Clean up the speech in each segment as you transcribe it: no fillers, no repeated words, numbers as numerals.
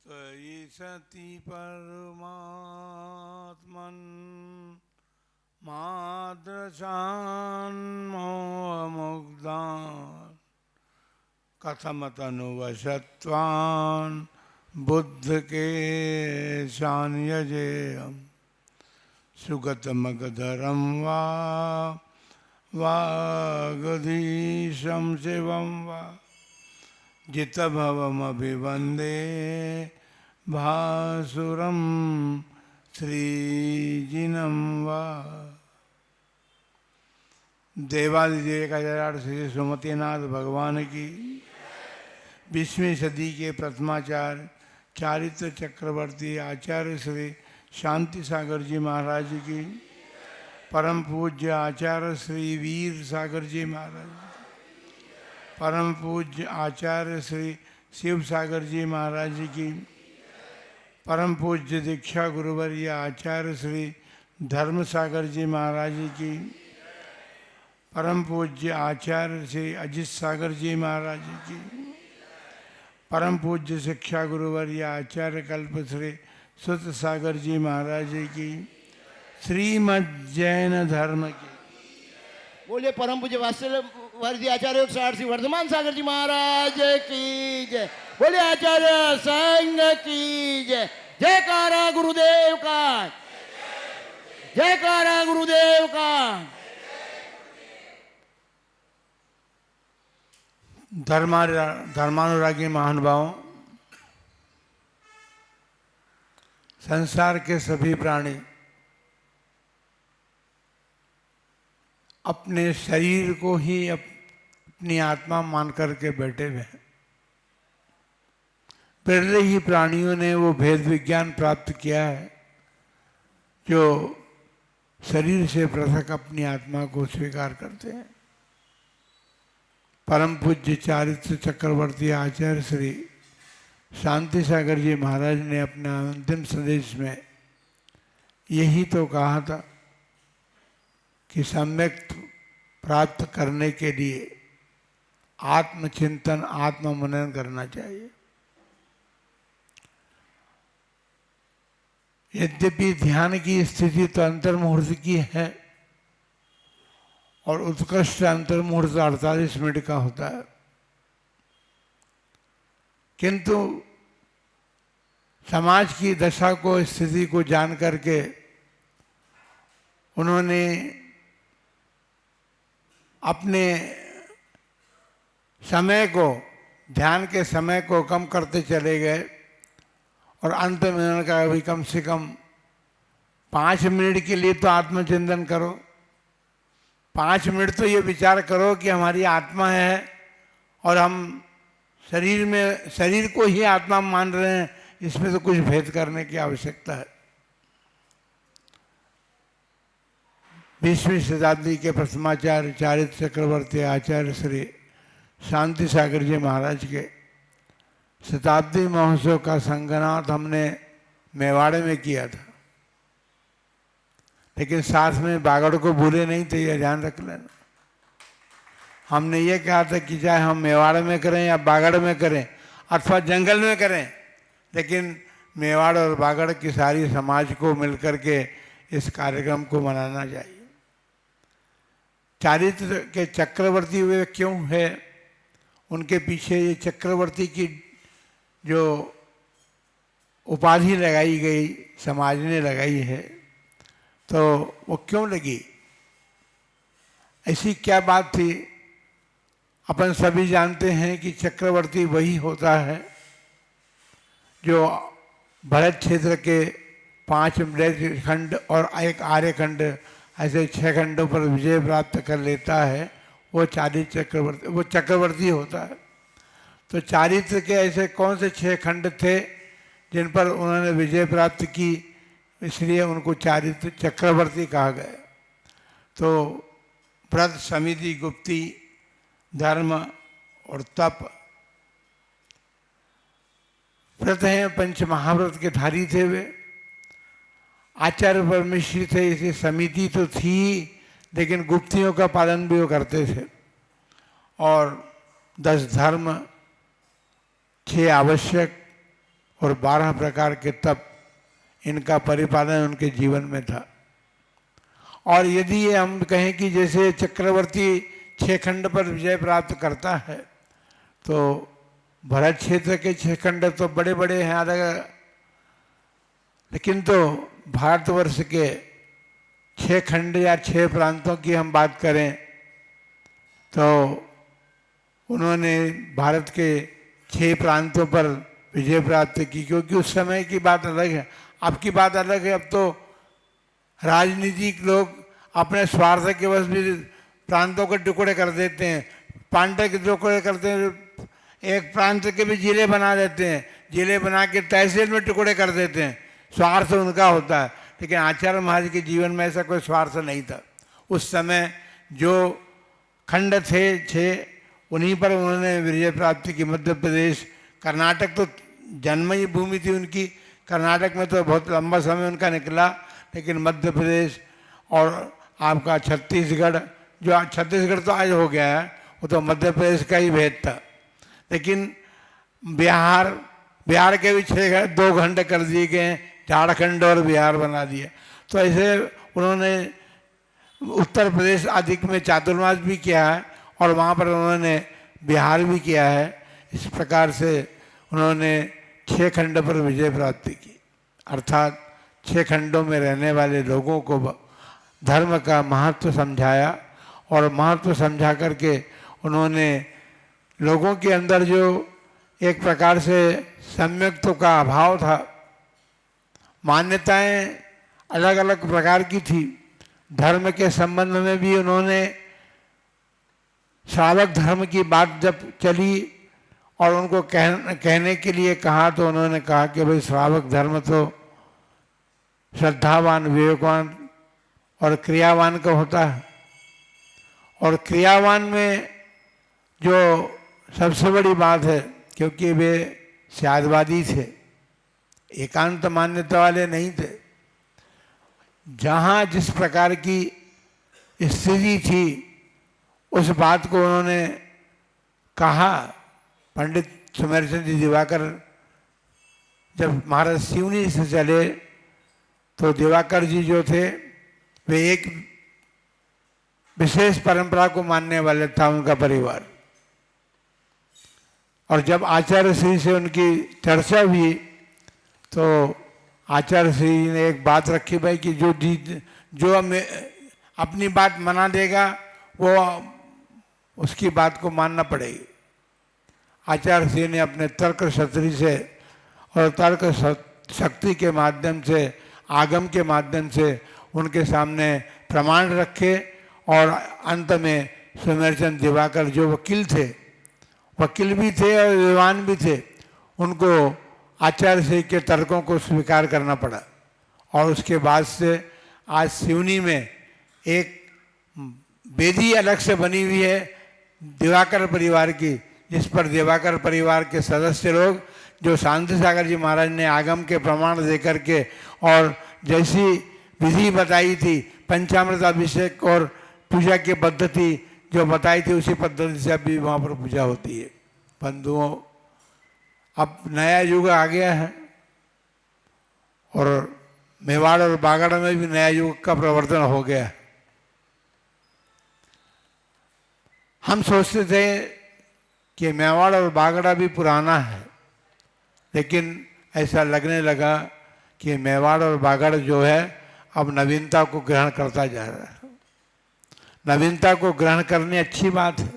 तयि सति परमात्मन् माद्रशान्मोहमुग्धान् कथमतनुवशत्वान् बुद्धके शान्यजेयम् सुगतमगधरं वागधीशं शिवं वा जितभवमभिवन्दे भासुरं श्रीजिनं वा। देवादिदेव का जयकार श्री सुमतिनाथ भगवान की 20वीं सदी के प्रथमाचार्य चारित्र चक्रवर्ती आचार्य श्री शांति सागर जी महाराज की, परम पूज्य आचार्य श्री वीर सागर जी महाराज, परम पूज्य आचार्य श्री शिव सागर जी महाराज की, परम पूज्य दीक्षा गुरुवर्य आचार्य श्री धर्म सागर जी महाराज की, परम पूज्य आचार्य श्री अजित सागर जी महाराज की, परम पूज्य शिक्षा गुरुवर्य आचार्य कल्प श्री सुत सागर जी महाराज की, श्रीमद् जैन धर्म की। बोलिए परम पूज्य वात्सल्य वर्दी आचार्य श्री वर्धमान सागर जी महाराज की जय। बोलिए आचार्य संघ की जय। जयकारा गुरुदेव का, जयकारा गुरुदेव का। धर्मानुरागी महानुभावों, संसार के सभी प्राणी अपने शरीर को ही अपनी आत्मा मान करके बैठे हुए हैं। पहले ही प्राणियों ने वो भेद विज्ञान प्राप्त किया है जो शरीर से पृथक अपनी आत्मा को स्वीकार करते हैं। परम पूज्य चारित्र चक्रवर्ती आचार्य श्री शांति सागर जी महाराज ने अपने अंतिम संदेश में यही तो कहा था कि सम्यक प्राप्त करने के लिए आत्मचिंतन आत्ममनन करना चाहिए। यद्यपि ध्यान की स्थिति तो अंतर्मुहूर्त की है और उत्कृष्ट अंतर्मुहूर्त 48 मिनट का होता है, किंतु समाज की दशा को स्थिति को जान करके उन्होंने अपने समय को, ध्यान के समय को कम करते चले गए और अंत में उन्होंने कहा अभी कम से कम 5 मिनट के लिए तो आत्मचिंतन करो। 5 मिनट तो ये विचार करो कि हमारी आत्मा है और हम शरीर को ही आत्मा मान रहे हैं, इसमें तो कुछ भेद करने की आवश्यकता है। 20वीं शताब्दी के प्रथमाचार्य चारित्र चक्रवर्ती आचार्य श्री शांति सागर जी महाराज के शताब्दी महोत्सव का संगनाथ हमने मेवाड़े में किया था, लेकिन साथ में बागड़ को भूले नहीं थे, ये ध्यान रख लेना। हमने ये कहा था कि चाहे हम मेवाड़ में करें या बागड़ में करें अथवा जंगल में करें, लेकिन मेवाड़ और बागड़ की सारी समाज को मिलकर के इस कार्यक्रम को मनाना चाहिए। चारित्र के चक्रवर्ती वे क्यों है, उनके पीछे ये चक्रवर्ती की जो उपाधि लगाई गई, समाज ने लगाई है, तो वो क्यों लगी, ऐसी क्या बात थी। अपन सभी जानते हैं कि चक्रवर्ती वही होता है जो भरत क्षेत्र के 5 मृग खंड और एक आर्य खंड, ऐसे 6 खंडों पर विजय प्राप्त कर लेता है, वो चारित्र चक्रवर्ती, वो चक्रवर्ती होता है। तो चारित्र के ऐसे कौन से 6 खंड थे जिन पर उन्होंने विजय प्राप्त की, इसलिए उनको चारित्र चक्रवर्ती कहा गया। तो व्रत, समिति, गुप्ती, धर्म और तप, व्रत हैं, पंच महाव्रत के धारी थे वे। आचार्य परमेश्वरी थे, इसे समिति तो थी लेकिन गुप्तियों का पालन भी वो करते थे। और 10 धर्म, 6 आवश्यक और 12 प्रकार के तप, इनका परिपालन उनके जीवन में था। और यदि ये हम कहें कि जैसे चक्रवर्ती 6 खंड पर विजय प्राप्त करता है, तो भरत क्षेत्र के 6 खंड तो बड़े बड़े हैं अलग, लेकिन तो भारतवर्ष के 6 खंड या 6 प्रांतों की हम बात करें तो उन्होंने भारत के 6 प्रांतों पर विजय प्राप्त की, क्योंकि उस समय की बात अलग है, अब की बात अलग है। अब तो राजनीतिक लोग अपने स्वार्थ के वश भी प्रांतों के टुकड़े कर देते हैं, पांडे के टुकड़े करते हैं, एक प्रांत के भी जिले बना देते हैं, जिले बना के तहसील में टुकड़े कर देते हैं, स्वार्थ उनका होता है। लेकिन आचार्य महाराज के जीवन में ऐसा कोई स्वार्थ नहीं था। उस समय जो खंड थे 6, उन्हीं पर उन्होंने विजय प्राप्ति की। मध्य प्रदेश, कर्नाटक तो जन्म ही भूमि थी उनकी, कर्नाटक में तो बहुत लंबा समय उनका निकला, लेकिन मध्य प्रदेश और आपका छत्तीसगढ़, जो आज छत्तीसगढ़ तो आज हो गया है, वो तो मध्य प्रदेश का ही भेद था। लेकिन बिहार के भी 2 खंड कर दिए गए, झारखंड और बिहार बना दिया। तो ऐसे उन्होंने उत्तर प्रदेश आदि में चातुर्मास भी किया है और वहाँ पर उन्होंने बिहार भी किया है। इस प्रकार से उन्होंने 6 खंड पर विजय प्राप्ति की, अर्थात 6 खंडों में रहने वाले लोगों को धर्म का महत्व समझाया, और महत्व समझा करके उन्होंने लोगों के अंदर जो एक प्रकार से सम्यक्त्व का अभाव था, मान्यताएं अलग अलग प्रकार की थी, धर्म के संबंध में भी उन्होंने श्रावक धर्म की बात जब चली और उनको कहने के लिए कहा, तो उन्होंने कहा कि भाई श्रावक धर्म तो श्रद्धावान, विवेकवान और क्रियावान का होता है, और क्रियावान में जो सबसे बड़ी बात है, क्योंकि वे स्यादवादी थे, एकांत मान्यता वाले नहीं थे, जहाँ जिस प्रकार की स्थिति थी उस बात को उन्होंने कहा। पंडित सुमेरचंद जी दिवाकर जब महाराज सिवनी से चले, तो दिवाकर जी जो थे वे एक विशेष परंपरा को मानने वाले था उनका परिवार। और जब आचार्य श्री से उनकी चर्चा हुई, तो आचार्य श्री ने एक बात रखी भाई कि जो अपनी बात मना देगा वो उसकी बात को मानना पड़ेगी। आचार्य श्री ने अपने तर्क शक्ति से और तर्क शक्ति के माध्यम से, आगम के माध्यम से उनके सामने प्रमाण रखे, और अंत में सुमेरचंद दिवाकर जो वकील थे, वकील भी थे और विद्वान भी थे, उनको आचार्य श्री के तर्कों को स्वीकार करना पड़ा। और उसके बाद से आज सिवनी में एक वेदी अलग से बनी हुई है दिवाकर परिवार की, जिस पर दिवाकर परिवार के सदस्य लोग, जो शांति सागर जी महाराज ने आगम के प्रमाण देकर के और जैसी विधि बताई थी, पंचामृत अभिषेक और पूजा की पद्धति जो बताई थी, उसी पद्धति से अभी वहाँ पर पूजा होती है। बंधुओं, अब नया युग आ गया है और मेवाड़ और बागड़ में भी नया युग का प्रवर्तन हो गया है। हम सोचते थे कि मेवाड़ और बागड़ा भी पुराना है, लेकिन ऐसा लगने लगा कि मेवाड़ और बागड़ जो है अब नवीनता को ग्रहण करता जा रहा है। नवीनता को ग्रहण करनी अच्छी बात है,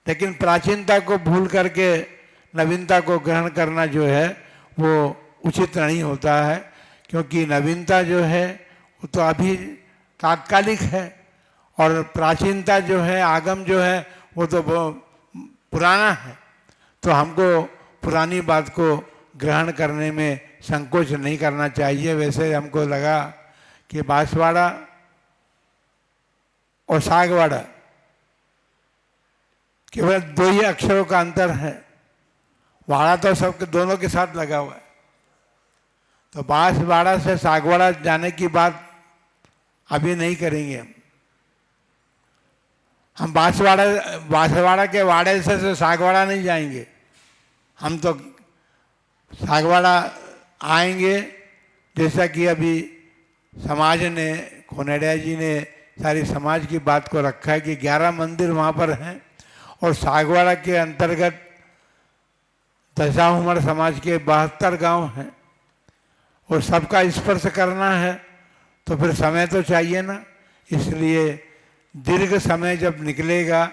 लेकिन प्राचीनता को भूल करके नवीनता को ग्रहण करना जो है वो उचित नहीं होता है, क्योंकि नवीनता जो है वो तो अभी तात्कालिक है, और प्राचीनता जो है, आगम जो है, वो तो पुराना है। तो हमको पुरानी बात को ग्रहण करने में संकोच नहीं करना चाहिए। वैसे हमको लगा कि बांसवाड़ा और सागवाड़ा केवल 2 ही अक्षरों का अंतर है, वाड़ा तो सबके दोनों के साथ लगा हुआ है। तो बांसवाड़ा से सागवाड़ा जाने की बात अभी नहीं करेंगे हम बांसवाड़ा के वाड़े से सागवाड़ा नहीं जाएंगे। हम तो सागवाड़ा आएंगे, जैसा कि अभी समाज ने, खोनेडिया जी ने सारी समाज की बात को रखा है कि 11 मंदिर वहाँ पर हैं और सागवाड़ा के अंतर्गत दशाहुमर समाज के 72 गांव हैं और सबका स्पर्श करना है तो फिर समय तो चाहिए ना। इसलिए दीर्घ समय जब निकलेगा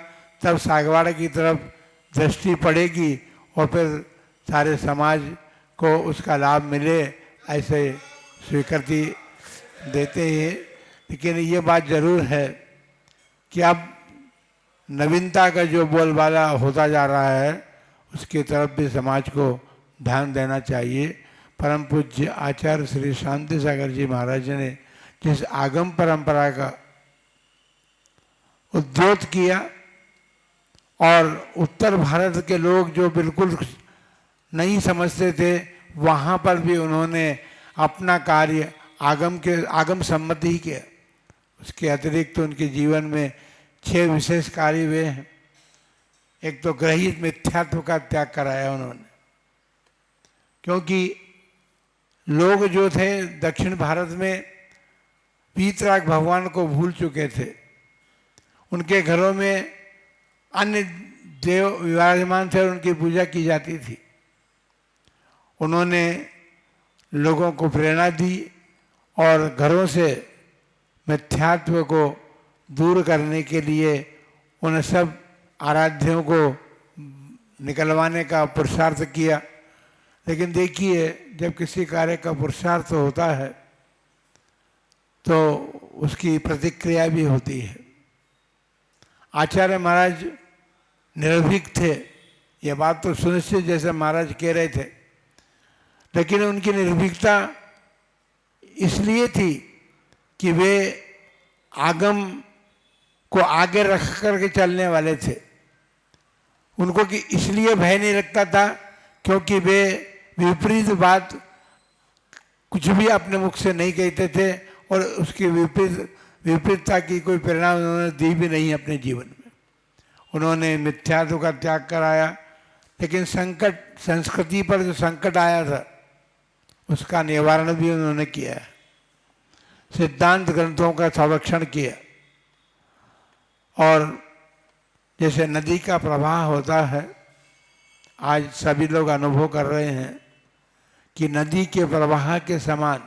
तब सागवाड़ा की तरफ दृष्टि पड़ेगी और फिर सारे समाज को उसका लाभ मिले, ऐसे स्वीकृति देते हैं। लेकिन ये बात ज़रूर है कि अब नवीनता का जो बोलबाला होता जा रहा है उसकी तरफ भी समाज को ध्यान देना चाहिए। परम पूज्य आचार्य श्री शांति सागर जी महाराज ने जिस आगम परंपरा का उद्योत किया और उत्तर भारत के लोग जो बिल्कुल नहीं समझते थे वहाँ पर भी उन्होंने अपना कार्य आगम सम्मति ही किया। उसके अतिरिक्त तो उनके जीवन में 6 विशेष कार्य हुए हैं। एक तो ग्रहित मिथ्यात्व का त्याग कराया उन्होंने, क्योंकि लोग जो थे दक्षिण भारत में वीतराग भगवान को भूल चुके थे। उनके घरों में अन्य देव विराजमान थे और उनकी पूजा की जाती थी। उन्होंने लोगों को प्रेरणा दी और घरों से मिथ्यात्व को दूर करने के लिए उन सब आराध्यों को निकलवाने का पुरुषार्थ किया। लेकिन देखिए, जब किसी कार्य का पुरुषार्थ होता है तो उसकी प्रतिक्रिया भी होती है। आचार्य महाराज निर्भीक थे, ये बात तो सुनिश्चित जैसे महाराज कह रहे थे, लेकिन उनकी निर्भीकता इसलिए थी कि वे आगम को आगे रख करके चलने वाले थे। उनको कि इसलिए भय नहीं लगता था क्योंकि वे विपरीत बात कुछ भी अपने मुख से नहीं कहते थे और उसकी विपरीतता की कोई प्रेरणा उन्होंने दी भी नहीं अपने जीवन में। उन्होंने मिथ्यात्व का त्याग कराया, लेकिन संकट, संस्कृति पर जो संकट आया था उसका निवारण भी उन्होंने किया। सिद्धांत ग्रंथों का संरक्षण किया और जैसे नदी का प्रवाह होता है, आज सभी लोग अनुभव कर रहे हैं कि नदी के प्रवाह के समान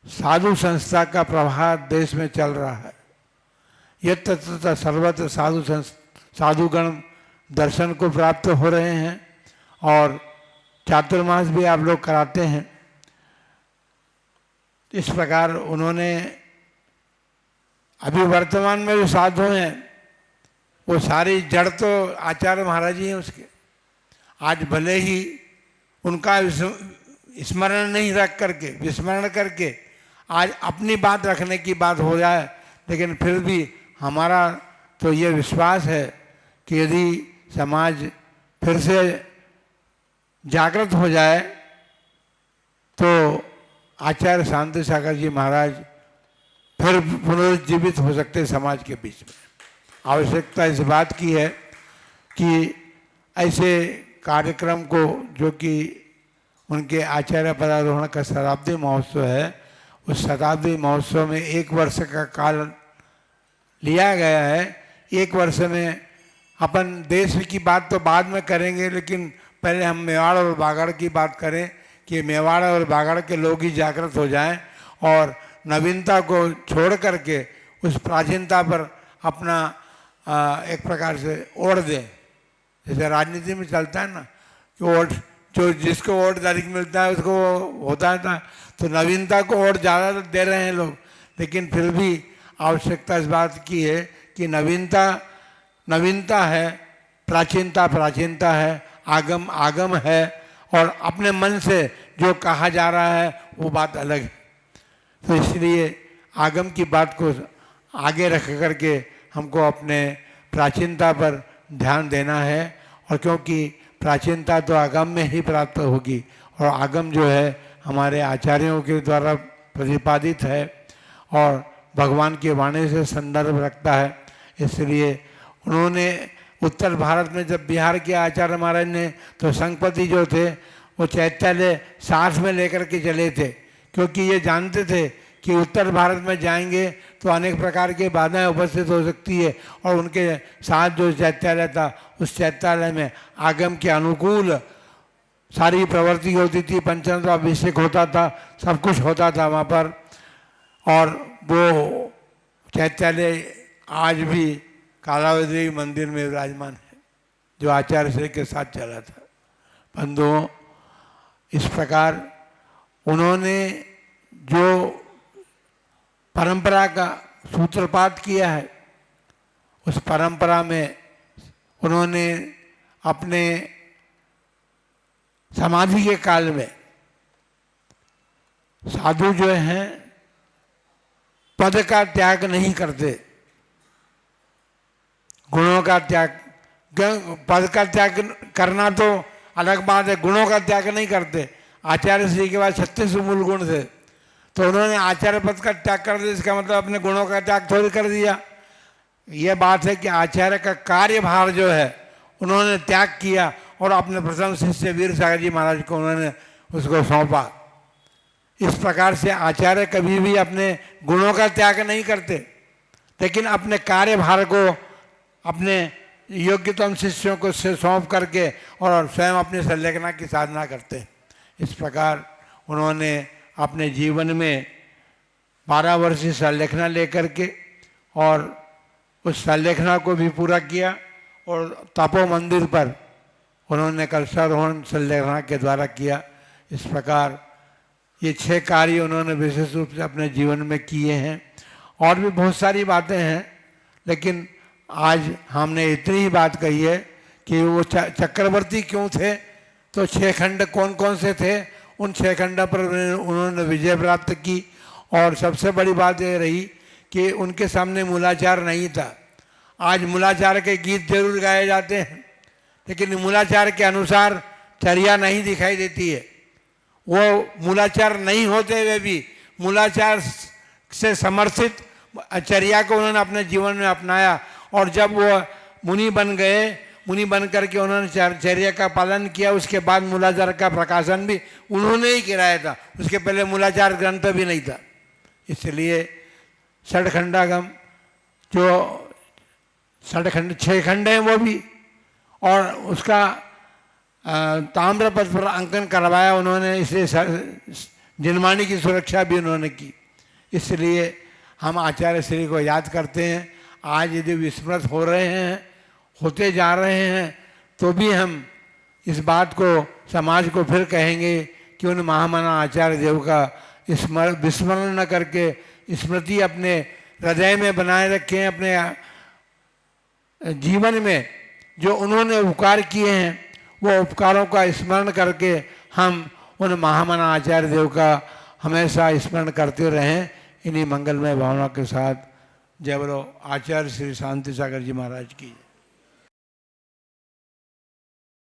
साधु संस्था का प्रवाह देश में चल रहा है। यत्र सर्वत्र साधुगण दर्शन को प्राप्त हो रहे हैं और चातुर्मास भी आप लोग कराते हैं। इस प्रकार उन्होंने अभी वर्तमान में जो साधु हैं वो सारी जड़ तो आचार्य महाराज ही हैं उसके। आज भले ही उनका स्मरण नहीं रख करके, विस्मरण करके आज अपनी बात रखने की बात हो जाए, लेकिन फिर भी हमारा तो ये विश्वास है कि यदि समाज फिर से जागृत हो जाए तो आचार्य शांति सागर जी महाराज फिर पुनर्जीवित हो सकते हैं समाज के बीच में। आवश्यकता इस बात की है कि ऐसे कार्यक्रम को, जो कि उनके आचार्य पदारोहण का शताब्दी महोत्सव है, उस शताब्दी महोत्सव में 1 वर्ष का काल लिया गया है। 1 वर्ष में अपन देश की बात तो बाद में करेंगे, लेकिन पहले हम मेवाड़ और बागड़ की बात करें कि मेवाड़ और बागड़ के लोग ही जागृत हो जाएं और नवीनता को छोड़ करके उस प्राचीनता पर अपना एक प्रकार से वोट दें। जैसे राजनीति में चलता है ना कि वोट, जो जिसको वोट अधिक मिलता है उसको होता है, तो नवीनता को वोट ज़्यादा दे रहे हैं लोग। लेकिन फिर भी आवश्यकता इस बात की है कि नवीनता नवीनता है, प्राचीनता प्राचीनता है, आगम आगम है और अपने मन से जो कहा जा रहा है वो बात अलग है। तो इसलिए आगम की बात को आगे रख करके हमको अपने प्राचीनता पर ध्यान देना है। और क्योंकि प्राचीनता तो आगम में ही प्राप्त होगी और आगम जो है हमारे आचार्यों के द्वारा प्रतिपादित है और भगवान की वाणी से संदर्भ रखता है। इसलिए उन्होंने उत्तर भारत में जब बिहार के आचार्य महाराज ने, तो संघपति जो थे वो चैत्यालय साथ में लेकर के चले थे, क्योंकि ये जानते थे कि उत्तर भारत में जाएंगे तो अनेक प्रकार के बाधाएं उपस्थित हो सकती है, और उनके साथ जो चैत्यालय था उस चैत्यालय में आगम के अनुकूल सारी प्रवृत्ति होती थी, पंचामृत अभिषेक होता था, सब कुछ होता था वहाँ पर। और वो चैत्यालय आज भी कालावदेवी मंदिर में विराजमान है, जो आचार्य श्री के साथ चला था। बंधुओं, इस प्रकार उन्होंने जो परंपरा का सूत्रपात किया है, उस परंपरा में उन्होंने अपने समाधि के काल में साधु जो हैं पद का त्याग नहीं करते, गुणों का त्याग। पद का त्याग करना तो अलग बात है, गुणों का त्याग नहीं करते। आचार्य श्री के बाद 36 मूल गुण थे, तो उन्होंने आचार्य पद का त्याग कर दिया, इसका मतलब अपने गुणों का त्याग थोड़ी कर दिया। यह बात है कि आचार्य का कार्यभार जो है उन्होंने त्याग किया, और अपने प्रथम शिष्य वीर सागर जी महाराज को उन्होंने उसको सौंपा। इस प्रकार से आचार्य कभी भी अपने गुणों का त्याग नहीं करते, लेकिन अपने कार्यभार को अपने योग्यतम शिष्यों को से सौंप करके और स्वयं अपनी संलेखना की साधना करते। इस प्रकार उन्होंने अपने जीवन में 12 वर्षीय संलेखना लेकर के और उस संलेखना को भी पूरा किया, और तपो मंदिर पर उन्होंने कलशारोहण संलेखना के द्वारा किया। इस प्रकार ये 6 कार्य उन्होंने विशेष रूप से अपने जीवन में किए हैं। और भी बहुत सारी बातें हैं, लेकिन आज हमने इतनी ही बात कही है कि वो चक्रवर्ती क्यों थे, तो 6 खंड कौन कौन से थे, उन 6 खंड पर उन्होंने विजय प्राप्त की। और सबसे बड़ी बात ये रही कि उनके सामने मूलाचार नहीं था। आज मूलाचार के गीत जरूर गाए जाते हैं, लेकिन मूलाचार के अनुसार चर्या नहीं दिखाई देती है। वो मूलाचार नहीं होते हुए भी मूलाचार से समर्थित चर्या को उन्होंने अपने जीवन में अपनाया, और जब वो मुनि बन गए, मुनि बन करके उन्होंने चर्या का पालन किया, उसके बाद मूलाचार का प्रकाशन भी उन्होंने ही कराया था। उसके पहले मूलाचार ग्रंथ भी नहीं था। इसलिए षटखंडागम जो 6 खंड हैं वो भी, और उसका ताम्रपत्र पर अंकन करवाया उन्होंने, इसलिए जिनवाणी की सुरक्षा भी उन्होंने की। इसलिए हम आचार्य श्री को याद करते हैं। आज यदि विस्मृत हो रहे हैं, होते जा रहे हैं, तो भी हम इस बात को समाज को फिर कहेंगे कि उन महामना आचार्य देव का विस्मरण न करके स्मृति अपने हृदय में बनाए रखें। अपने जीवन में जो उन्होंने उपकार किए हैं, वो उपकारों का स्मरण करके हम उन महामना आचार्य देव का हमेशा स्मरण करते रहें। इन्हीं मंगलमय भावना के साथ जय बोलो आचार्य श्री शांति सागर जी महाराज की।